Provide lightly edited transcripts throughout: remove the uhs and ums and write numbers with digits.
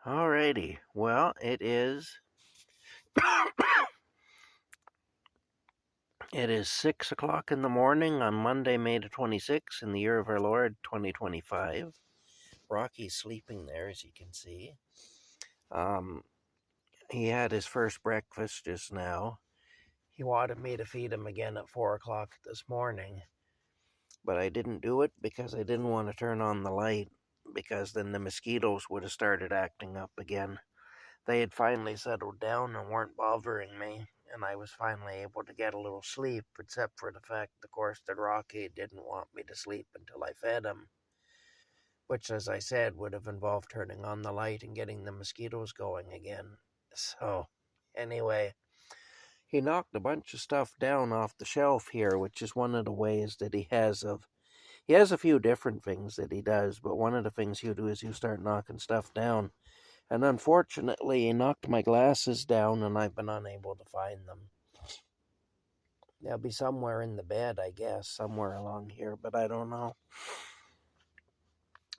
Alrighty. Well, it is 6 o'clock in the morning on Monday, May the 26th, in the year of our Lord 2025. Rocky's sleeping there, as you can see. Um, he had his first breakfast just now. He wanted me to feed him again at 4 o'clock this morning, but I didn't do it because I didn't want to turn on the light, because then the mosquitoes would have started acting up again. They had finally settled down and weren't bothering me, and I was finally able to get a little sleep, except for the fact, of course, that Rocky didn't want me to sleep until I fed him, which, as I said, would have involved turning on the light and getting the mosquitoes going again. So, anyway, he knocked a bunch of stuff down off the shelf here, which is one of the ways that he has of. He has a few different things that he does, but one of the things you do is you start knocking stuff down. And unfortunately, he knocked my glasses down, and I've been unable to find them. They'll be somewhere in the bed, I guess, somewhere along here, but I don't know.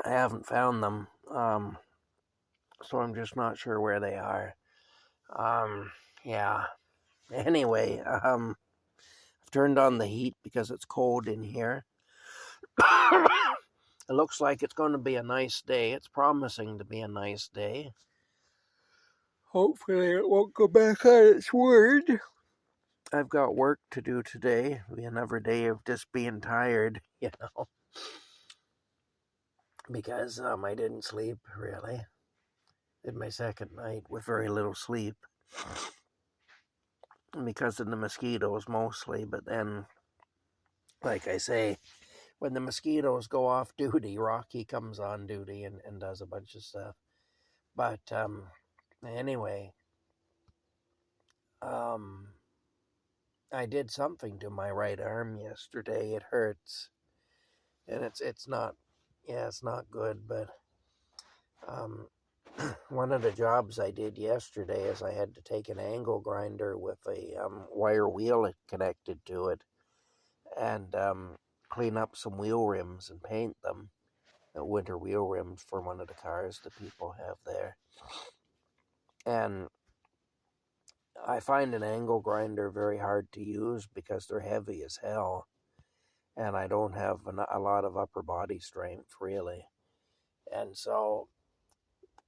I haven't found them, so I'm just not sure where they are. Yeah. Anyway, I've turned on the heat because it's cold in here. It looks like it's going to be a nice day. It's promising to be a nice day. Hopefully it won't go back on its word. I've got work to do today. It'll be another day of just being tired, because I didn't sleep, really. Did my second night with very little sleep. Because of the mosquitoes mostly, but then, like I say, when the mosquitoes go off duty, Rocky comes on duty and does a bunch of stuff. But anyway, I did something to my right arm yesterday. It hurts, and it's not, it's not good. But one of the jobs I did yesterday is I had to take an angle grinder with a wire wheel connected to it, and clean up some wheel rims and paint them. Winter wheel rims for one of the cars that people have there. And I find an angle grinder very hard to use because they're heavy as hell, and I don't have a lot of upper body strength, really. And so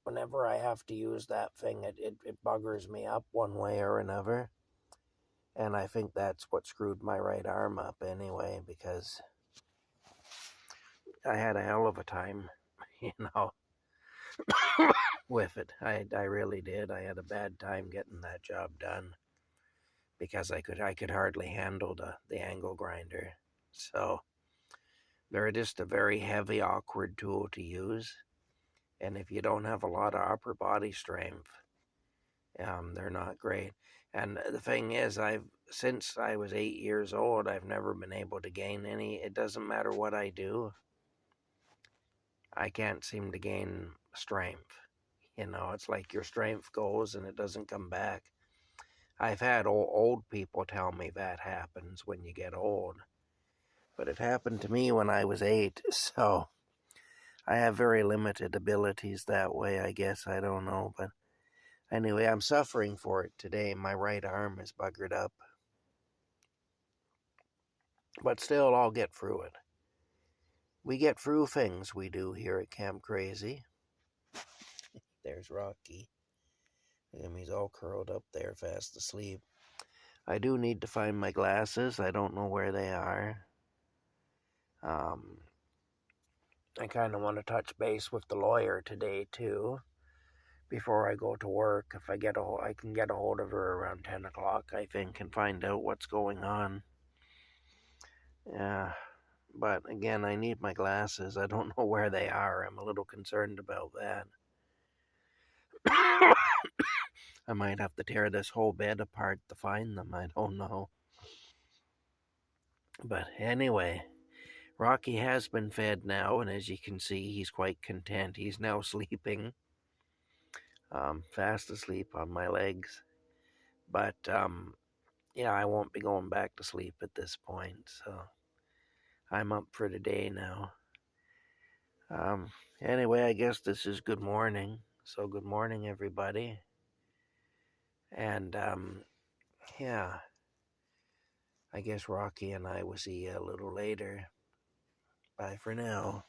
whenever I have to use that thing, it buggers me up one way or another. And I think that's what screwed my right arm up anyway, because I had a hell of a time, with it. I really did. I had a bad time getting that job done because I could hardly handle the angle grinder. So they're just a very heavy, awkward tool to use. And if you don't have a lot of upper body strength, they're not great. And the thing is, since I was 8 years old, I've never been able to gain any. It doesn't matter what I do. I can't seem to gain strength. It's like your strength goes and it doesn't come back. I've had old people tell me that happens when you get old. But it happened to me when I was 8, so I have very limited abilities that way, I guess. I don't know, but anyway, I'm suffering for it today. My right arm is buggered up. But still, I'll get through it. We get through things, we do here at Camp Crazy. There's Rocky. He's all curled up there, fast asleep. I do need to find my glasses. I don't know where they are. I kind of want to touch base with the lawyer today, too, before I go to work. If I can get a hold of her around 10 o'clock, I think, and find out what's going on. Yeah, but again, I need my glasses. I don't know where they are. I'm a little concerned about that. I might have to tear this whole bed apart to find them. I don't know. But anyway, Rocky has been fed now, and as you can see, he's quite content. He's now sleeping, fast asleep on my legs. But yeah, I won't be going back to sleep at this point, so I'm up for the day now. Anyway, I guess this is good morning. So good morning, everybody. And yeah, I guess Rocky and I will see you a little later. Bye for now.